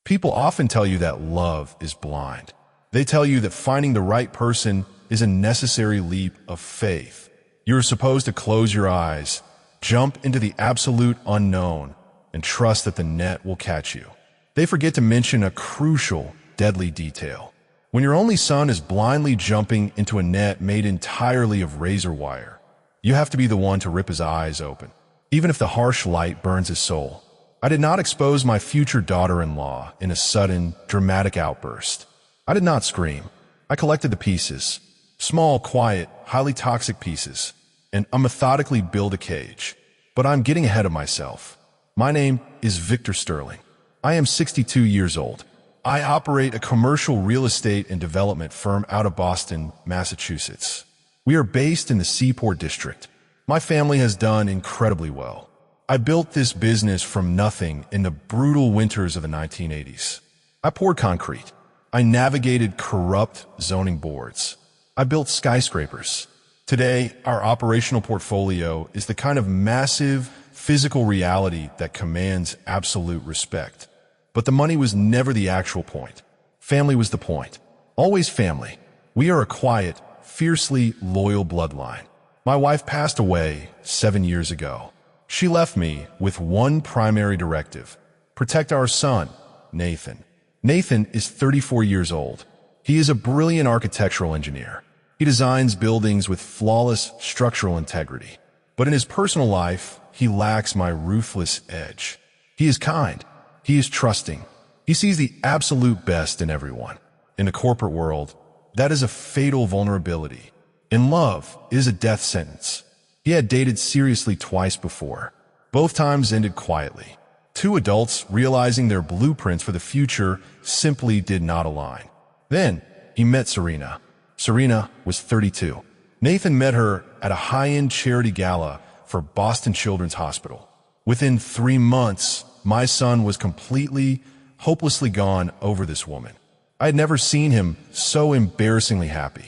People often tell you that love is blind. They tell you that finding the right person is a necessary leap of faith. You're supposed to close your eyes, jump into the absolute unknown, and trust that the net will catch you. They forget to mention a crucial, deadly detail. When your only son is blindly jumping into a net made entirely of razor wire, you have to be the one to rip his eyes open, even if the harsh light burns his soul. I did not expose my future daughter-in-law in a sudden, dramatic outburst. I did not scream. I collected the pieces, small, quiet, highly toxic pieces, and I methodically build a cage. But I'm getting ahead of myself. My name is Victor Sterling. I am 62 years old. I operate a commercial real estate and development firm out of Boston, Massachusetts. We are based in the Seaport District. My family has done incredibly well. I built this business from nothing in the brutal winters of the 1980s. I poured concrete. I navigated corrupt zoning boards. I built skyscrapers. Today, our operational portfolio is the kind of massive physical reality that commands absolute respect. But the money was never the actual point. Family was the point. Always family. We are a quiet, fiercely loyal bloodline. My wife passed away 7 years ago. She left me with one primary directive: protect our son, Nathan. Nathan is 34 years old. He is a brilliant architectural engineer. He designs buildings with flawless structural integrity. But in his personal life, he lacks my ruthless edge. He is kind. He is trusting. He sees the absolute best in everyone. In the corporate world, that is a fatal vulnerability. In love, it is a death sentence. He had dated seriously twice before. Both times ended quietly. Two adults realizing their blueprints for the future simply did not align. Then, he met Serena. Serena was 32. Nathan met her at a high-end charity gala for Boston Children's Hospital. Within 3 months, my son was completely, hopelessly gone over this woman. I had never seen him so embarrassingly happy.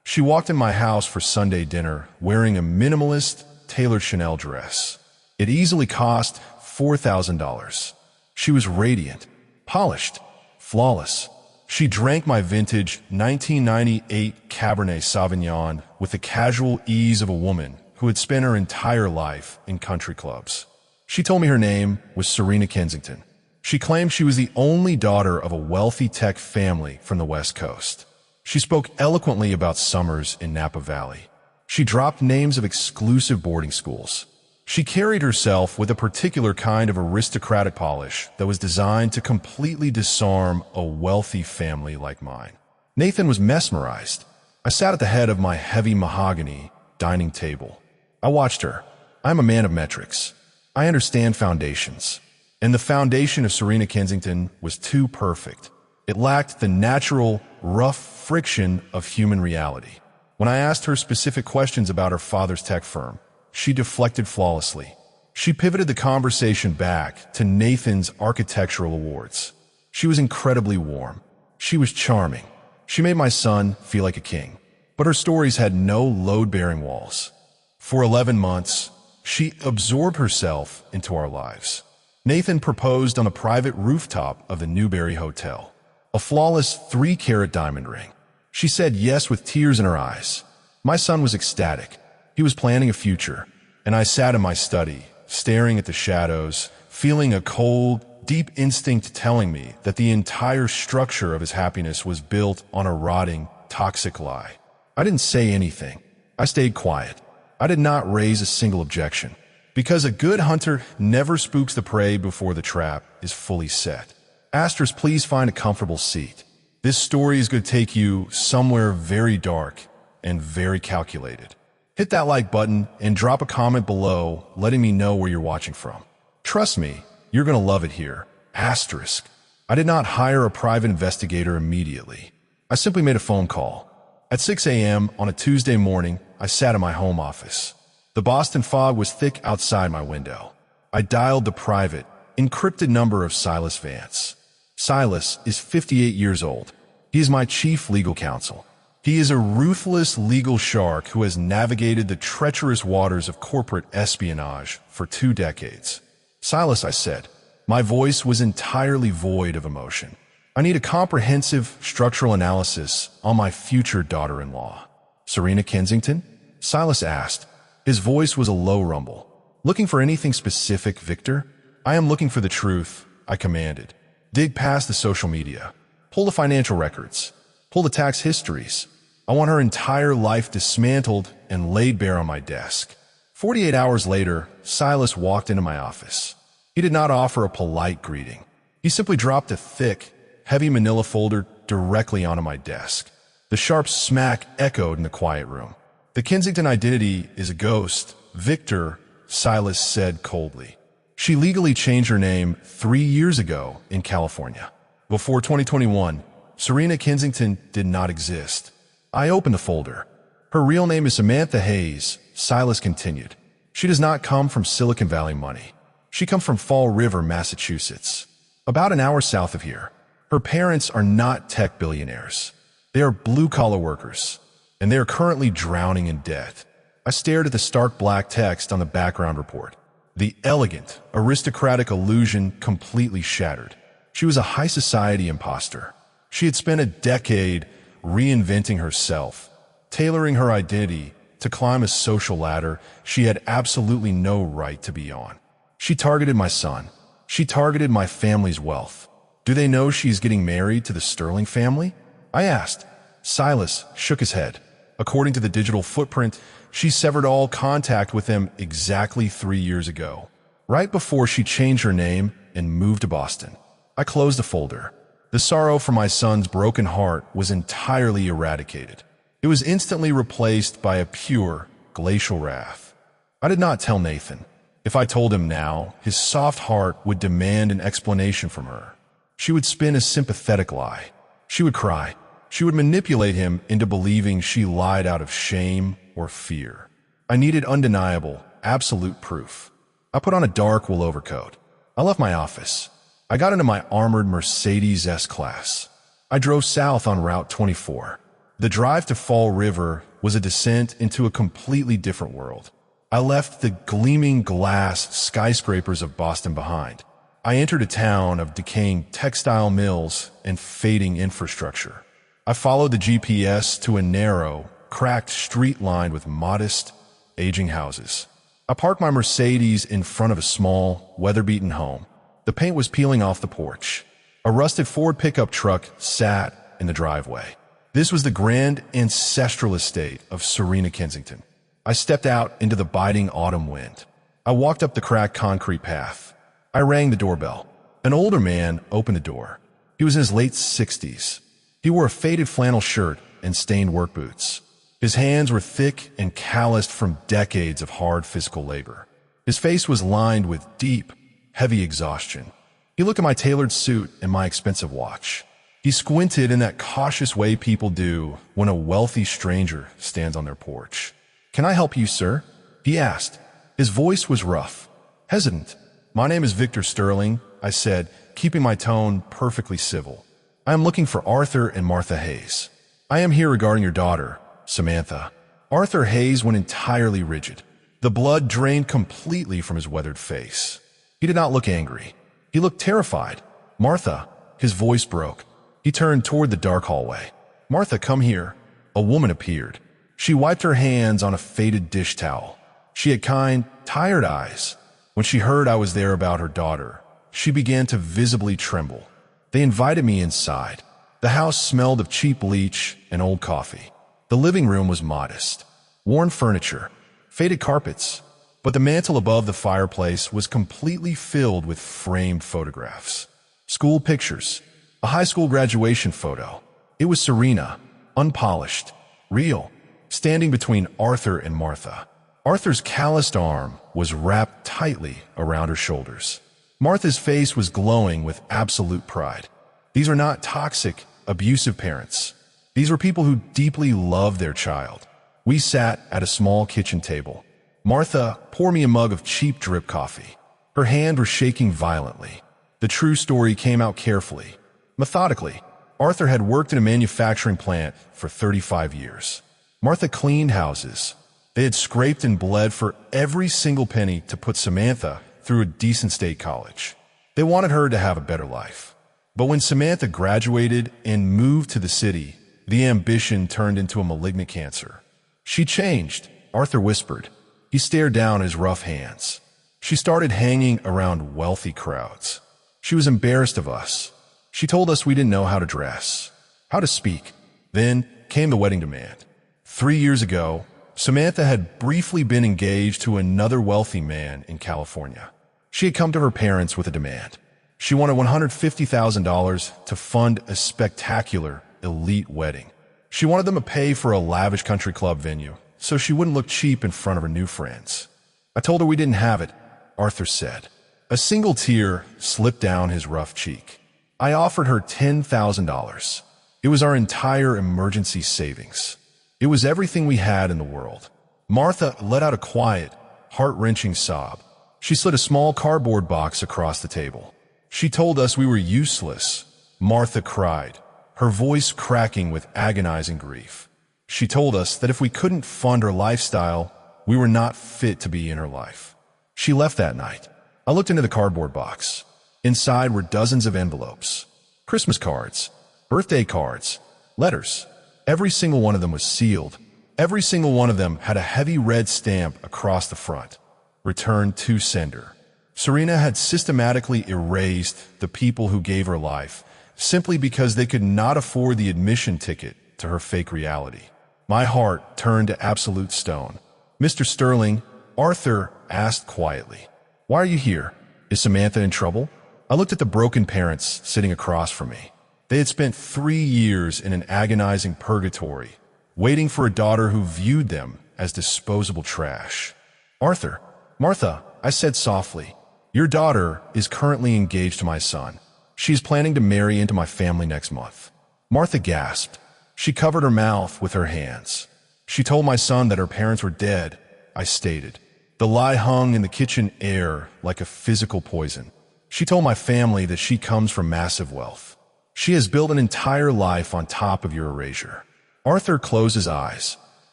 She walked in my house for Sunday dinner wearing a minimalist, tailored Chanel dress. It easily cost $4,000. She was radiant, polished, flawless. She drank my vintage 1998 Cabernet Sauvignon with the casual ease of a woman who had spent her entire life in country clubs. She told me her name was Serena Kensington. She claimed she was the only daughter of a wealthy tech family from the West Coast. She spoke eloquently about summers in Napa Valley. She dropped names of exclusive boarding schools. She carried herself with a particular kind of aristocratic polish that was designed to completely disarm a wealthy family like mine. Nathan was mesmerized. I sat at the head of my heavy mahogany dining table. I watched her. I'm a man of metrics. I understand foundations. And the foundation of Serena Kensington was too perfect. It lacked the natural, rough friction of human reality. When I asked her specific questions about her father's tech firm, she deflected flawlessly. She pivoted the conversation back to Nathan's architectural awards. She was incredibly warm. She was charming. She made my son feel like a king. But her stories had no load-bearing walls. For 11 months, she absorbed herself into our lives. Nathan proposed on the private rooftop of the Newberry Hotel. A flawless 3-carat diamond ring. She said yes with tears in her eyes. My son was ecstatic. He was planning a future, and I sat in my study, staring at the shadows, feeling a cold, deep instinct telling me that the entire structure of his happiness was built on a rotting, toxic lie. I didn't say anything. I stayed quiet. I did not raise a single objection, because a good hunter never spooks the prey before the trap is fully set. Asterisk, please find a comfortable seat. This story is going to take you somewhere very dark and very calculated. Hit that like button and drop a comment below letting me know where you're watching from. Trust me, you're going to love it here. Asterisk. I did not hire a private investigator immediately. I simply made a phone call. At 6 a.m. on a Tuesday morning, I sat in my home office. The Boston fog was thick outside my window. I dialed the private, encrypted number of Silas Vance. Silas is 58 years old. He is my chief legal counsel. He is a ruthless legal shark who has navigated the treacherous waters of corporate espionage for 2 decades. Silas, I said, My voice was entirely void of emotion. I need a comprehensive structural analysis on my future daughter-in-law. Serena Kensington? Silas asked. His voice was a low rumble. Looking for anything specific, Victor? I am looking for the truth, I commanded. Dig past the social media. Pull the financial records. Pull the tax histories. I want her entire life dismantled and laid bare on my desk. 48 hours later, Silas walked into my office. He did not offer a polite greeting. He simply dropped a thick, heavy manila folder directly onto my desk. The sharp smack echoed in the quiet room. The Kensington identity is a ghost, Victor, Silas said coldly. She legally changed her name 3 years ago in California. Before 2021, Serena Kensington did not exist. I opened the folder. Her real name is Samantha Hayes, Silas continued. She does not come from Silicon Valley money. She comes from Fall River, Massachusetts, about an hour south of here. Her parents are not tech billionaires. They are blue-collar workers, and they are currently drowning in debt. I stared at the stark black text on the background report. The elegant, aristocratic illusion completely shattered. She was a high society imposter. She had spent a decade reinventing herself, tailoring her identity to climb a social ladder she had absolutely no right to be on. She targeted my son. She targeted my family's wealth. Do they know she's getting married to the Sterling family? I asked. Silas shook his head. According to the digital footprint, she severed all contact with them exactly 3 years ago, right before she changed her name and moved to Boston. I closed the folder. The sorrow for my son's broken heart was entirely eradicated. It was instantly replaced by a pure, glacial wrath. I did not tell Nathan. If I told him now, his soft heart would demand an explanation from her. She would spin a sympathetic lie. She would cry. She would manipulate him into believing she lied out of shame or fear. I needed undeniable, absolute proof. I put on a dark wool overcoat. I left my office. I got into my armored Mercedes S-Class. I drove south on Route 24. The drive to Fall River was a descent into a completely different world. I left the gleaming glass skyscrapers of Boston behind. I entered a town of decaying textile mills and fading infrastructure. I followed the GPS to a narrow, cracked street lined with modest, aging houses. I parked my Mercedes in front of a small, weather-beaten home. The paint was peeling off the porch. A rusted Ford pickup truck sat in the driveway. This was the grand ancestral estate of Serena Kensington. I stepped out into the biting autumn wind. I walked up the cracked concrete path. I rang the doorbell. An older man opened the door. He was in his late 60s. He wore a faded flannel shirt and stained work boots. His hands were thick and calloused from decades of hard physical labor. His face was lined with deep, heavy exhaustion. He looked at my tailored suit and my expensive watch. He squinted in that cautious way people do when a wealthy stranger stands on their porch. "Can I help you, sir?" he asked. His voice was rough, hesitant. "My name is Victor Sterling," I said, keeping my tone perfectly civil. "I am looking for Arthur and Martha Hayes. I am here regarding your daughter, Samantha." Arthur Hayes went entirely rigid. The blood drained completely from his weathered face. He did not look angry. He looked terrified. "Martha," his voice broke. He turned toward the dark hallway. "Martha, come here." A woman appeared. She wiped her hands on a faded dish towel. She had kind, tired eyes. When she heard I was there about her daughter, she began to visibly tremble. They invited me inside. The house smelled of cheap bleach and old coffee. The living room was modest. Worn furniture, faded carpets, but the mantel above the fireplace was completely filled with framed photographs. School pictures, a high school graduation photo. It was Serena, unpolished, real, standing between Arthur and Martha. Arthur's calloused arm was wrapped tightly around her shoulders. Martha's face was glowing with absolute pride. These are not toxic, abusive parents. These were people who deeply loved their child. We sat at a small kitchen table. Martha poured me a mug of cheap drip coffee. Her hand was shaking violently. The true story came out carefully, methodically. Arthur had worked in a manufacturing plant for 35 years. Martha cleaned houses. They had scraped and bled for every single penny to put Samantha through a decent state college. They wanted her to have a better life. But when Samantha graduated and moved to the city, the ambition turned into a malignant cancer. She changed, Arthur whispered. He stared down his rough hands. She started hanging around wealthy crowds. She was embarrassed of us. She told us we didn't know how to dress, how to speak. Then came the wedding demand. 3 years ago, Samantha had briefly been engaged to another wealthy man in California. She had come to her parents with a demand. She wanted $150,000 to fund a spectacular, elite wedding. She wanted them to pay for a lavish country club venue, so she wouldn't look cheap in front of her new friends. I told her we didn't have it, Arthur said. A single tear slipped down his rough cheek. I offered her $10,000. It was our entire emergency savings. It was everything we had in the world. Martha let out a quiet, heart-wrenching sob. She slid a small cardboard box across the table. She told us we were useless. Martha cried, her voice cracking with agonizing grief. She told us that if we couldn't fund her lifestyle, we were not fit to be in her life. She left that night. I looked into the cardboard box. Inside were dozens of envelopes, Christmas cards, birthday cards, letters. Every single one of them was sealed. Every single one of them had a heavy red stamp across the front. Returned to sender. Serena had systematically erased the people who gave her life simply because they could not afford the admission ticket to her fake reality. My heart turned to absolute stone. Mr. Sterling, Arthur asked quietly, "Why are you here? Is Samantha in trouble?" I looked at the broken parents sitting across from me. They had spent 3 years in an agonizing purgatory, waiting for a daughter who viewed them as disposable trash. "Arthur, Martha," I said softly, "your daughter is currently engaged to my son. She is planning to marry into my family next month." Martha gasped. She covered her mouth with her hands. "She told my son that her parents were dead," I stated. The lie hung in the kitchen air like a physical poison. "She told my family that she comes from massive wealth. She has built an entire life on top of your erasure." Arthur closed his eyes.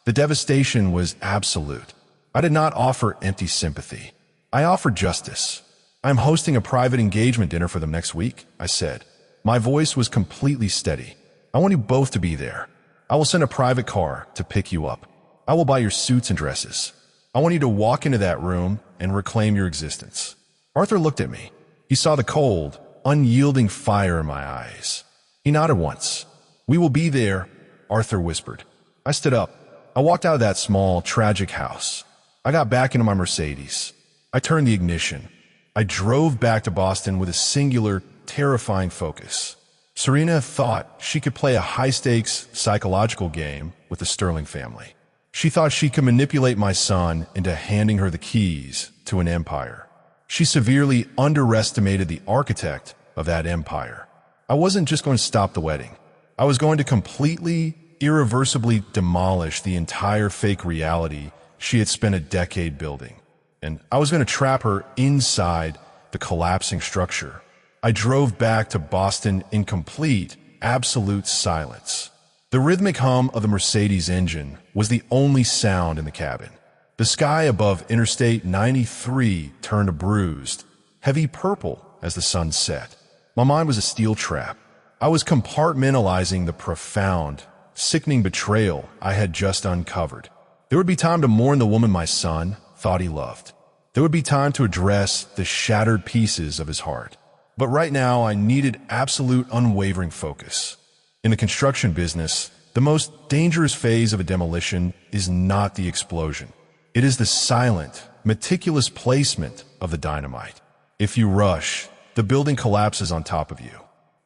The devastation was absolute. I did not offer empty sympathy. I offered justice. "I'm hosting a private engagement dinner for them next week," I said. My voice was completely steady. "I want you both to be there. I will send a private car to pick you up. I will buy your suits and dresses. I want you to walk into that room and reclaim your existence." Arthur looked at me. He saw the cold, unyielding fire in my eyes. He nodded once. "We will be there," Arthur whispered. I stood up. I walked out of that small, tragic house. I got back into my Mercedes. I turned the ignition. I drove back to Boston with a singular, terrifying focus. Serena thought she could play a high-stakes psychological game with the Sterling family. She thought she could manipulate my son into handing her the keys to an empire. She severely underestimated the architect of that empire. I wasn't just going to stop the wedding. I was going to completely, irreversibly demolish the entire fake reality she had spent a decade building. And I was going to trap her inside the collapsing structure. I drove back to Boston in complete, absolute silence. The rhythmic hum of the Mercedes engine was the only sound in the cabin. The sky above Interstate 93 turned a bruised, heavy purple as the sun set. My mind was a steel trap. I was compartmentalizing the profound, sickening betrayal I had just uncovered. There would be time to mourn the woman my son thought he loved. There would be time to address the shattered pieces of his heart. But right now, I needed absolute unwavering focus. In the construction business, the most dangerous phase of a demolition is not the explosion. It is the silent, meticulous placement of the dynamite. If you rush, the building collapses on top of you.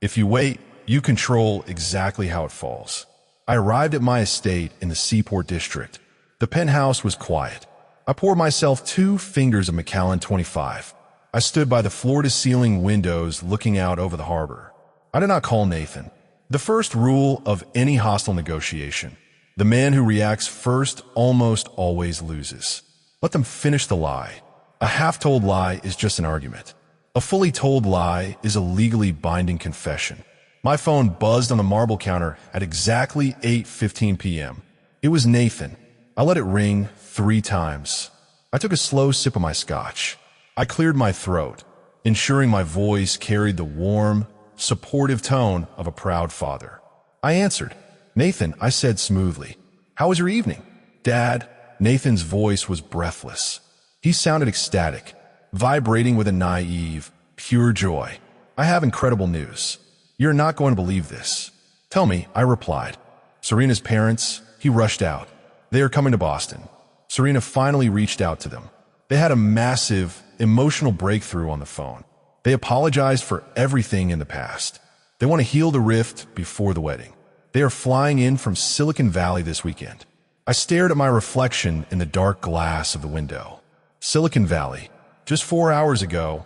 If you wait, you control exactly how it falls. I arrived at my estate in the Seaport District. The penthouse was quiet. I poured myself 2 fingers of Macallan 25. I stood by the floor-to-ceiling windows looking out over the harbor. I did not call Nathan. The first rule of any hostile negotiation: the man who reacts first almost always loses. Let them finish the lie. A half-told lie is just an argument. A fully told lie is a legally binding confession. My phone buzzed on the marble counter at exactly 8:15 p.m. It was Nathan. I let it ring 3 times. I took a slow sip of my scotch. I cleared my throat. ensuring my voice carried the warm, supportive tone of a proud father. I answered. "Nathan," I said smoothly. "How was your evening?" "Dad." Nathan's voice was breathless. He sounded ecstatic, vibrating with a naive, pure joy. "I have incredible news. You're not going to believe this." "Tell me," I replied. "Serena's parents," he rushed out. "They are coming to Boston." Serena finally reached out to them. They had a massive, emotional breakthrough on the phone. They apologized for everything in the past. They want to heal the rift before the wedding. They are flying in from Silicon Valley this weekend. I stared at my reflection in the dark glass of the window. Silicon Valley. Just 4 hours ago,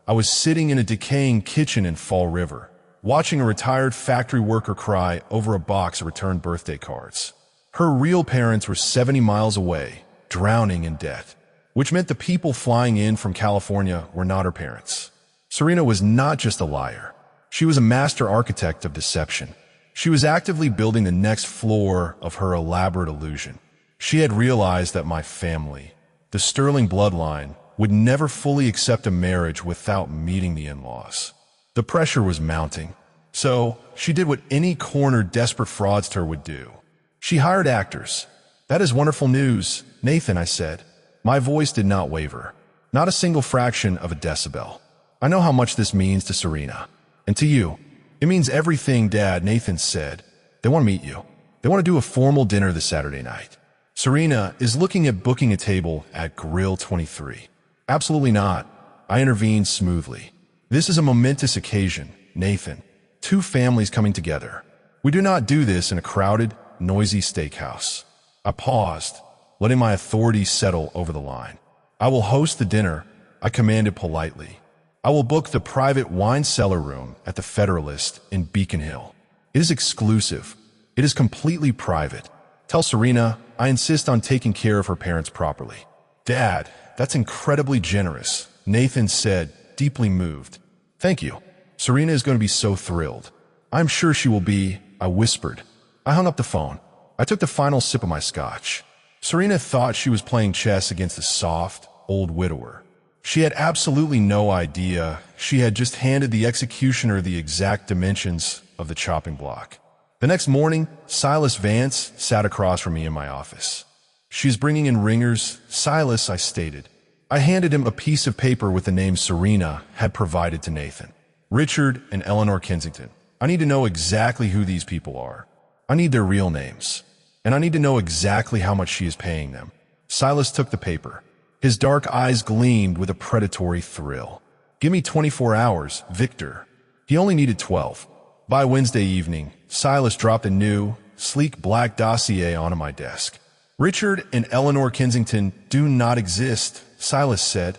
I was sitting in a decaying kitchen in Fall River, watching a retired factory worker cry over a box of returned birthday cards. Her real parents were 70 miles away, drowning in debt, which meant the people flying in from California were not her parents. Serena was not just a liar. She was a master architect of deception. She was actively building the next floor of her elaborate illusion. She had realized that my family, the Sterling bloodline, would never fully accept a marriage without meeting the in-laws. The pressure was mounting, so she did what any cornered, desperate fraudster would do. She hired actors. "That is wonderful news, Nathan," I said. My voice did not waver, not a single fraction of a decibel. "I know how much this means to Serena. And to you." "It means everything, Dad," Nathan said. "They want to meet you. They want to do a formal dinner this Saturday night." Serena is looking at booking a table at Grill 23. "Absolutely not," I intervened smoothly. "This is a momentous occasion, Nathan. Two families coming together. We do not do this in a crowded, noisy steakhouse." I paused, letting my authority settle over the line. "I will host the dinner," I commanded politely. "I will book the private wine cellar room at the Federalist in Beacon Hill. It is exclusive. It is completely private. Tell Serena I insist on taking care of her parents properly." "Dad, that's incredibly generous," Nathan said, deeply moved. "Thank you. Serena is going to be so thrilled." "I'm sure she will be," I whispered. I hung up the phone. I took the final sip of my scotch. Serena thought she was playing chess against a soft, old widower. She had absolutely no idea. She had just handed the executioner the exact dimensions of the chopping block. The next morning, Silas Vance sat across from me in my office. "She's bringing in ringers, Silas," I stated. I handed him a piece of paper with the name Serena had provided to Nathan. "Richard and Eleanor Kensington. I need to know exactly who these people are. I need their real names. And I need to know exactly how much she is paying them." Silas took the paper. His dark eyes gleamed with a predatory thrill. "Give me 24 hours, Victor." He only needed 12. By Wednesday evening, Silas dropped a new, sleek black dossier onto my desk. "Richard and Eleanor Kensington do not exist," Silas said,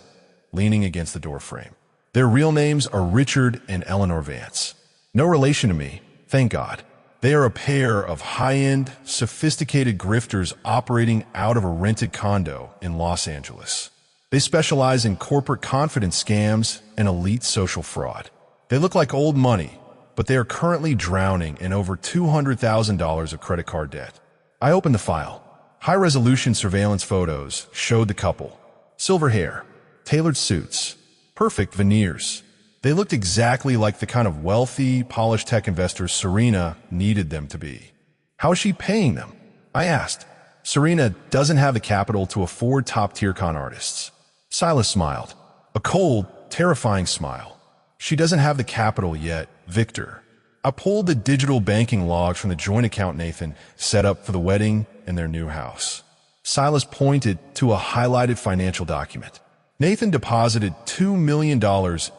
leaning against the doorframe. "Their real names are Richard and Eleanor Vance. No relation to me, thank God. They are a pair of high-end, sophisticated grifters operating out of a rented condo in Los Angeles. They specialize in corporate confidence scams and elite social fraud. They look like old money, but they are currently drowning in over $200,000 of credit card debt." I opened the file. High-resolution surveillance photos showed the couple. Silver hair, tailored suits, perfect veneers. They looked exactly like the kind of wealthy, polished tech investors Serena needed them to be. "How is she paying them?" I asked. "Serena doesn't have the capital to afford top-tier con artists." Silas smiled. A cold, terrifying smile. "She doesn't have the capital yet, Victor." I pulled the digital banking logs from the joint account Nathan set up for the wedding in their new house. Silas pointed to a highlighted financial document. "Nathan deposited $2 million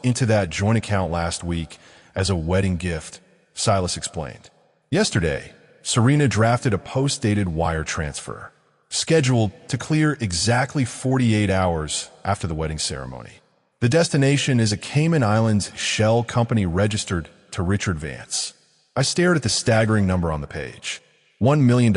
into that joint account last week as a wedding gift," Silas explained. "Yesterday, Serena drafted a post-dated wire transfer, scheduled to clear exactly 48 hours after the wedding ceremony. The destination is a Cayman Islands shell company registered to Richard Vance." I stared at the staggering number on the page. $1 million.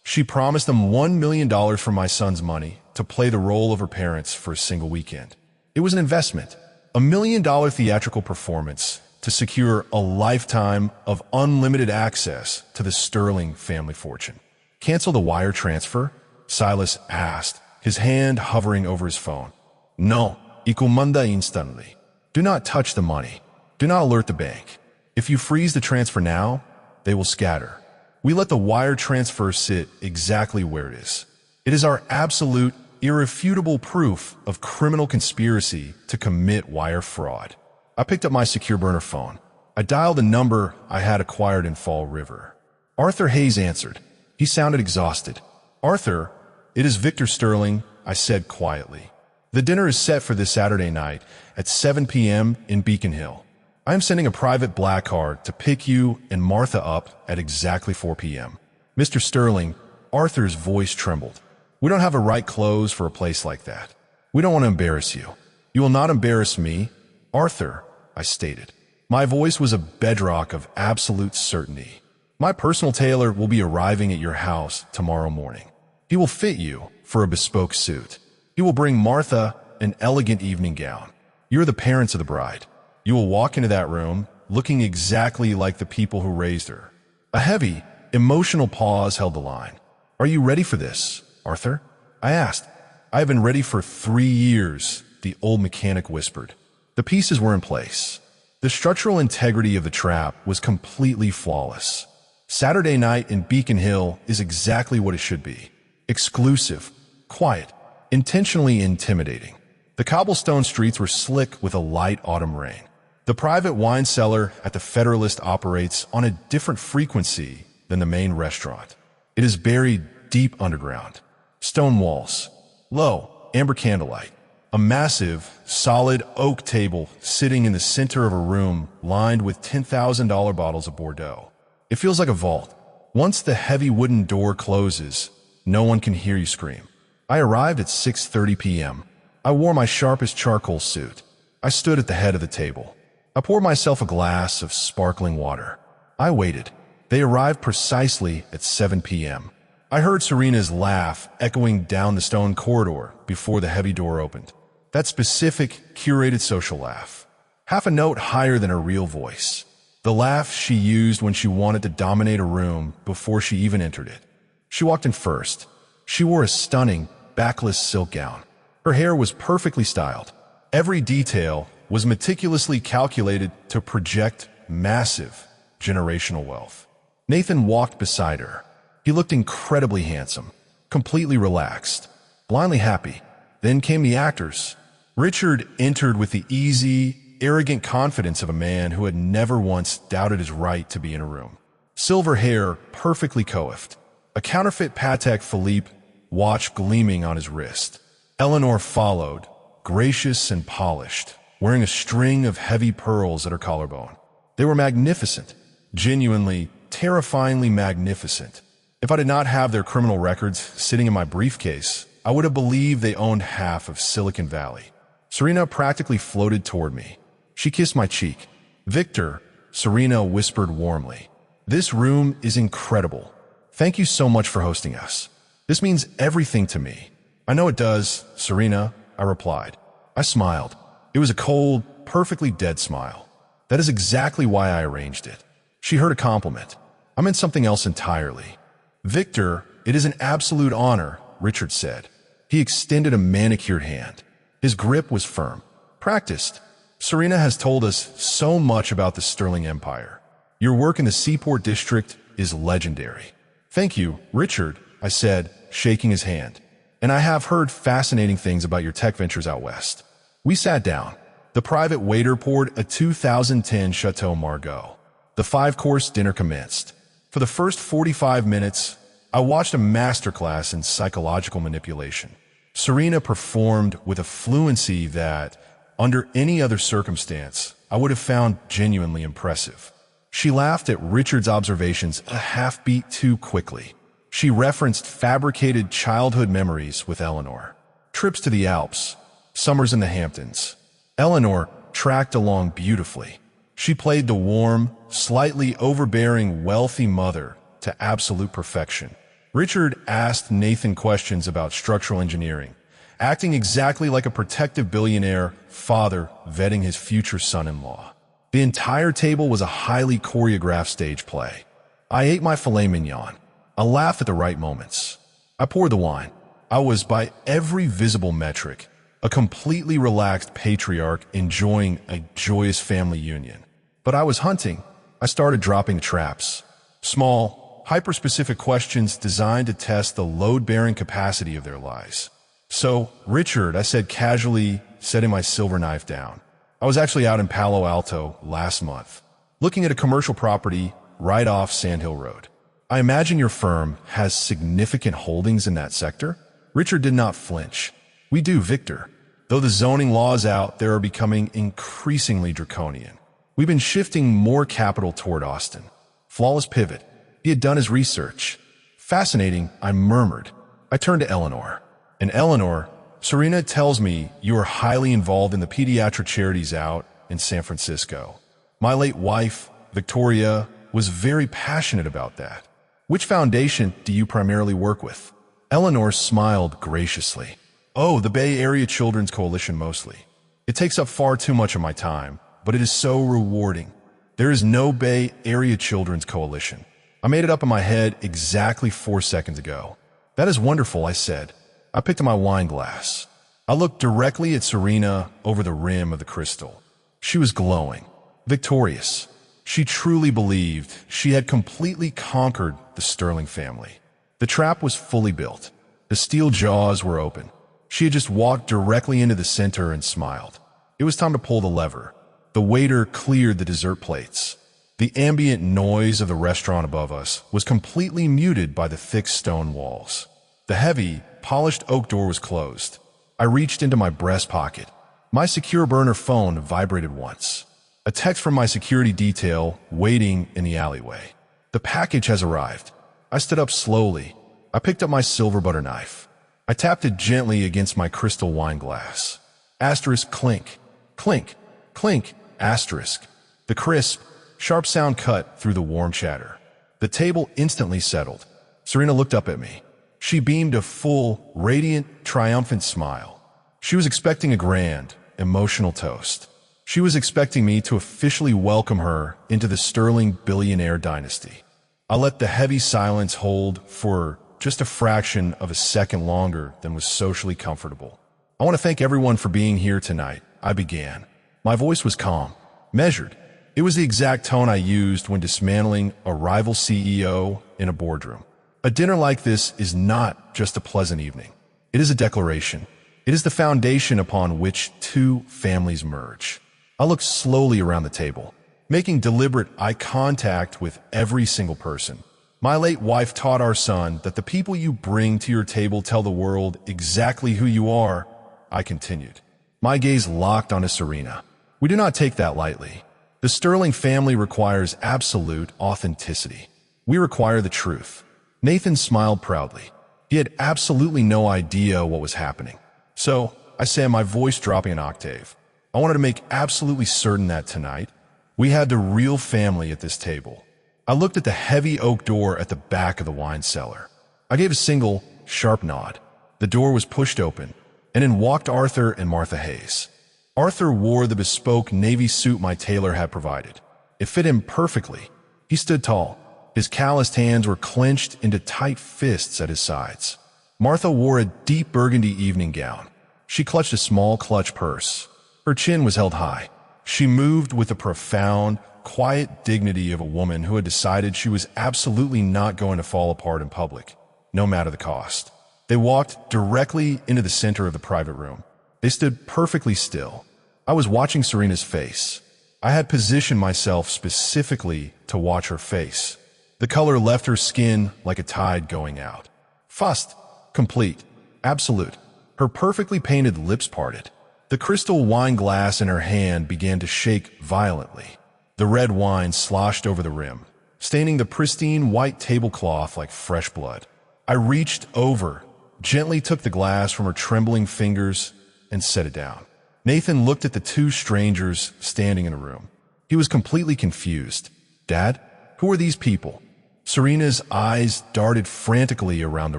She promised them $1 million from my son's money to play the role of her parents for a single weekend. It was an investment, $1 million theatrical performance to secure a lifetime of unlimited access to the Sterling family fortune. "Cancel the wire transfer?" Silas asked, his hand hovering over his phone. "No, y comanda instantly." Do not touch the money. Do not alert the bank. If you freeze the transfer now, they will scatter. We let the wire transfer sit exactly where it is. It is our absolute, irrefutable proof of criminal conspiracy to commit wire fraud. I picked up my secure burner phone. I dialed a number I had acquired in Fall River. Arthur Hayes answered. He sounded exhausted. Arthur, it is Victor Sterling, I said quietly. The dinner is set for this Saturday night at 7 p.m. in Beacon Hill. I am sending a private black card to pick you and Martha up at exactly 4 p.m. Mr. Sterling, Arthur's voice trembled. We don't have the right clothes for a place like that. We don't want to embarrass you. You will not embarrass me, Arthur, I stated. My voice was a bedrock of absolute certainty. My personal tailor will be arriving at your house tomorrow morning. He will fit you for a bespoke suit. He will bring Martha an elegant evening gown. You're the parents of the bride. You will walk into that room looking exactly like the people who raised her. A heavy, emotional pause held the line. Are you ready for this, Arthur? I asked. I have been ready for 3 years, the old mechanic whispered. The pieces were in place. The structural integrity of the trap was completely flawless. Saturday night in Beacon Hill is exactly what it should be. Exclusive, quiet, intentionally intimidating. The cobblestone streets were slick with a light autumn rain. The private wine cellar at the Federalist operates on a different frequency than the main restaurant. It is buried deep underground. Stone walls, low, amber candlelight. A massive, solid oak table sitting in the center of a room lined with $10,000 bottles of Bordeaux. It feels like a vault. Once the heavy wooden door closes, no one can hear you scream. I arrived at 6:30 p.m. I wore my sharpest charcoal suit. I stood at the head of the table. I poured myself a glass of sparkling water. I waited. They arrived precisely at 7 p.m. I heard Serena's laugh echoing down the stone corridor before the heavy door opened. That specific, curated social laugh. Half a note higher than her real voice. The laugh she used when she wanted to dominate a room before she even entered it. She walked in first. She wore a stunning, backless silk gown. Her hair was perfectly styled. Every detail was meticulously calculated to project massive generational wealth. Nathan walked beside her. He looked incredibly handsome, completely relaxed, blindly happy. Then came the actors. Richard entered with the easy, arrogant confidence of a man who had never once doubted his right to be in a room. Silver hair perfectly coiffed. A counterfeit Patek Philippe watch gleaming on his wrist. Eleanor followed, gracious and polished, wearing a string of heavy pearls at her collarbone. They were magnificent, genuinely, terrifyingly magnificent. If I did not have their criminal records sitting in my briefcase, I would have believed they owned half of Silicon Valley. Serena practically floated toward me. She kissed my cheek. Victor, Serena whispered warmly. This room is incredible. Thank you so much for hosting us. This means everything to me. I know it does, Serena, I replied. I smiled. It was a cold, perfectly dead smile. That is exactly why I arranged it. She heard a compliment. I meant something else entirely. Victor, it is an absolute honor, Richard said. He extended a manicured hand. His grip was firm, practiced. Serena has told us so much about the Sterling Empire. Your work in the Seaport District is legendary. Thank you, Richard, I said, shaking his hand. And I have heard fascinating things about your tech ventures out west. We sat down. The private waiter poured a 2010 Chateau Margaux. The 5-course dinner commenced. For the first 45 minutes, I watched a masterclass in psychological manipulation. Serena performed with a fluency that, under any other circumstance, I would have found genuinely impressive. She laughed at Richard's observations a half-beat too quickly. She referenced fabricated childhood memories with Eleanor. Trips to the Alps, summers in the Hamptons. Eleanor tracked along beautifully. She played the warm, slightly overbearing, wealthy mother to absolute perfection. Richard asked Nathan questions about structural engineering, acting exactly like a protective billionaire father vetting his future son-in-law. The entire table was a highly choreographed stage play. I ate my filet mignon. I laughed at the right moments. I poured the wine. I was, by every visible metric, a completely relaxed patriarch enjoying a joyous family union. But I was hunting. I started dropping traps. Small, hyper-specific questions designed to test the load-bearing capacity of their lives. "So, Richard," I said casually, setting my silver knife down. "I was actually out in Palo Alto last month, looking at a commercial property right off Sand Hill Road. I imagine your firm has significant holdings in that sector?" Richard did not flinch. "We do, Victor. Though the zoning laws out there are becoming increasingly draconian. We've been shifting more capital toward Austin." Flawless pivot. He had done his research. "Fascinating," I murmured. I turned to Eleanor. "And Eleanor, Serena tells me you are highly involved in the pediatric charities out in San Francisco. My late wife, Victoria, was very passionate about that. Which foundation do you primarily work with?" Eleanor smiled graciously. "Oh, the Bay Area Children's Coalition mostly. It takes up far too much of my time, but it is so rewarding. There is no Bay Area Children's Coalition. I made it up in my head exactly 4 seconds ago." "That is wonderful," I said. I picked up my wine glass. I looked directly at Serena over the rim of the crystal. She was glowing, victorious. She truly believed she had completely conquered the Sterling family. The trap was fully built. The steel jaws were open. She had just walked directly into the center and smiled. It was time to pull the lever. The waiter cleared the dessert plates. The ambient noise of the restaurant above us was completely muted by the thick stone walls. The heavy, polished oak door was closed. I reached into my breast pocket. My secure burner phone vibrated once. A text from my security detail waiting in the alleyway. "The package has arrived." I stood up slowly. I picked up my silver butter knife. I tapped it gently against my crystal wine glass. Asterisk clink, clink, clink, asterisk. The crisp, sharp sound cut through the warm chatter. The table instantly settled. Serena looked up at me. She beamed a full, radiant, triumphant smile. She was expecting a grand, emotional toast. She was expecting me to officially welcome her into the Sterling billionaire dynasty. I let the heavy silence hold for just a fraction of a second longer than was socially comfortable. "I want to thank everyone for being here tonight," I began. My voice was calm, measured. It was the exact tone I used when dismantling a rival CEO in a boardroom. A dinner like this is not just a pleasant evening. It is a declaration. It is the foundation upon which two families merge. I looked slowly around the table, making deliberate eye contact with every single person. "My late wife taught our son that the people you bring to your table tell the world exactly who you are," I continued. My gaze locked onto Serena. "We do not take that lightly. The Sterling family requires absolute authenticity. We require the truth." Nathan smiled proudly. He had absolutely no idea what was happening. "So," I said, my voice dropping an octave, "I wanted to make absolutely certain that tonight, we had the real family at this table." I looked at the heavy oak door at the back of the wine cellar. I gave a single, sharp nod. The door was pushed open, and in walked Arthur and Martha Hayes. Arthur wore the bespoke navy suit my tailor had provided. It fit him perfectly. He stood tall. His calloused hands were clenched into tight fists at his sides. Martha wore a deep burgundy evening gown. She clutched a small clutch purse. Her chin was held high. She moved with the profound, quiet dignity of a woman who had decided she was absolutely not going to fall apart in public, no matter the cost. They walked directly into the center of the private room. They stood perfectly still. I was watching Serena's face. I had positioned myself specifically to watch her face. The color left her skin like a tide going out. Fussed, complete, absolute. Her perfectly painted lips parted. The crystal wine glass in her hand began to shake violently. The red wine sloshed over the rim, staining the pristine white tablecloth like fresh blood. I reached over, gently took the glass from her trembling fingers, and set it down. Nathan looked at the two strangers standing in the room. He was completely confused. "Dad, who are these people?" Serena's eyes darted frantically around the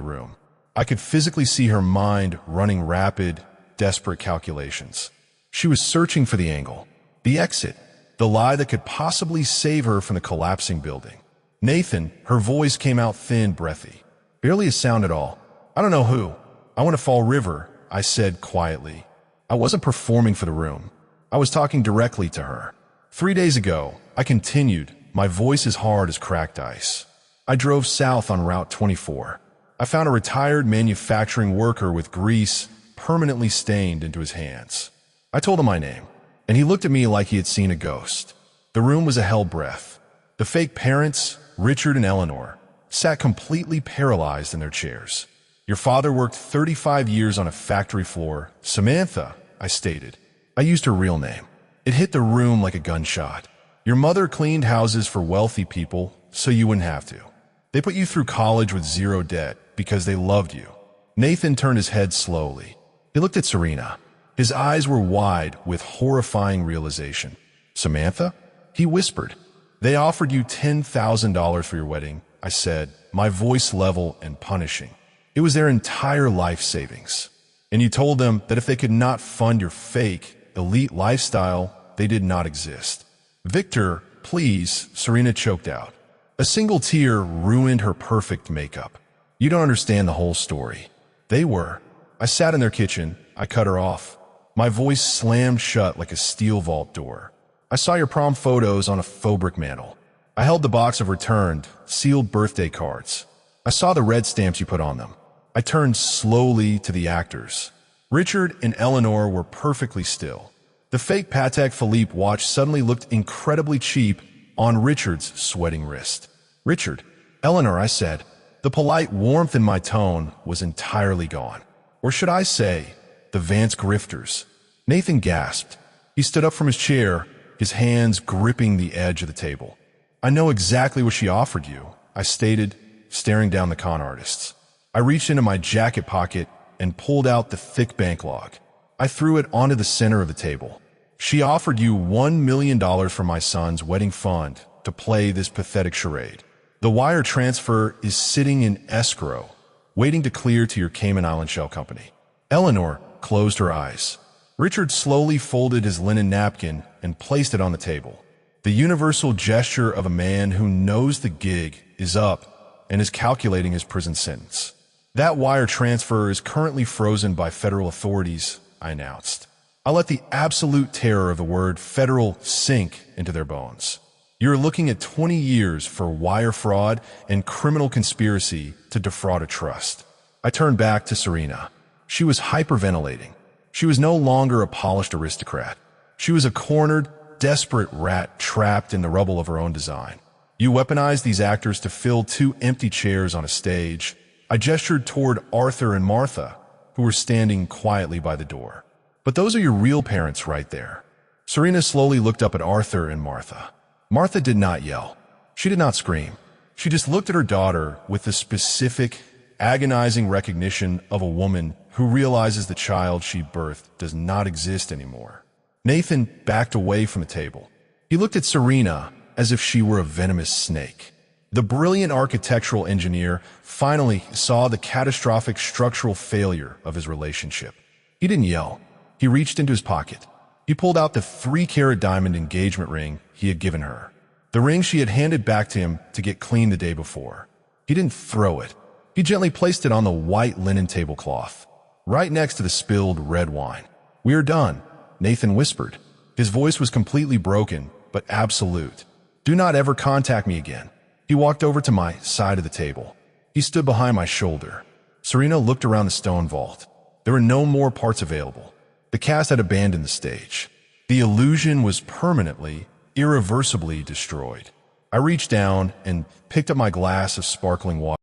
room. I could physically see her mind running rapid, desperate calculations. She was searching for the angle, the exit, the lie that could possibly save her from the collapsing building. "Nathan," her voice came out thin, breathy. Barely a sound at all. "I don't know who. I want to Fall River," I said quietly. I wasn't performing for the room. I was talking directly to her. 3 days ago, I continued, my voice as hard as cracked ice. I drove south on Route 24. I found a retired manufacturing worker with grease permanently stained into his hands. I told him my name, and he looked at me like he had seen a ghost. The room was a hell breath. The fake parents, Richard and Eleanor, sat completely paralyzed in their chairs. Your father worked 35 years on a factory floor. Samantha, I stated. I used her real name. It hit the room like a gunshot. Your mother cleaned houses for wealthy people, so you wouldn't have to. They put you through college with zero debt because they loved you. Nathan turned his head slowly. He looked at Serena. His eyes were wide with horrifying realization. Samantha? He whispered. They offered you $10,000 for your wedding, I said, my voice level and punishing. It was their entire life savings. And you told them that if they could not fund your fake, elite lifestyle, they did not exist. Victor, please, Serena choked out. A single tear ruined her perfect makeup. You don't understand the whole story. They were. I sat in their kitchen. I cut her off. My voice slammed shut like a steel vault door. I saw your prom photos on a faux brick mantle. I held the box of returned, sealed birthday cards. I saw the red stamps you put on them. I turned slowly to the actors. Richard and Eleanor were perfectly still. The fake Patek Philippe watch suddenly looked incredibly cheap on Richard's sweating wrist. Richard, Eleanor, I said. The polite warmth in my tone was entirely gone. Or should I say, the Vance grifters. Nathan gasped. He stood up from his chair, his hands gripping the edge of the table. I know exactly what she offered you, I stated, staring down the con artists. I reached into my jacket pocket and pulled out the thick bank log. I threw it onto the center of the table. She offered you $1 million for my son's wedding fund to play this pathetic charade. The wire transfer is sitting in escrow, waiting to clear to your Cayman Island shell company. Eleanor closed her eyes. Richard slowly folded his linen napkin and placed it on the table. The universal gesture of a man who knows the gig is up and is calculating his prison sentence. That wire transfer is currently frozen by federal authorities, I announced. I'll let the absolute terror of the word federal sink into their bones. You're looking at 20 years for wire fraud and criminal conspiracy to defraud a trust. I turned back to Serena. She was hyperventilating. She was no longer a polished aristocrat. She was a cornered, desperate rat trapped in the rubble of her own design. You weaponized these actors to fill 2 empty chairs on a stage. I gestured toward Arthur and Martha, who were standing quietly by the door. But those are your real parents right there. Serena slowly looked up at Arthur and Martha. Martha did not yell. She did not scream. She just looked at her daughter with the specific, agonizing recognition of a woman who realizes the child she birthed does not exist anymore. Nathan backed away from the table. He looked at Serena as if she were a venomous snake. The brilliant architectural engineer finally saw the catastrophic structural failure of his relationship. He didn't yell. He reached into his pocket. He pulled out the 3-carat diamond engagement ring he had given her. The ring she had handed back to him to get clean the day before. He didn't throw it. He gently placed it on the white linen tablecloth, right next to the spilled red wine. We are done, Nathan whispered. His voice was completely broken, but absolute. Do not ever contact me again. He walked over to my side of the table. He stood behind my shoulder. Serena looked around the stone vault. There were no more parts available. The cast had abandoned the stage. The illusion was permanently, irreversibly destroyed. I reached down and picked up my glass of sparkling water.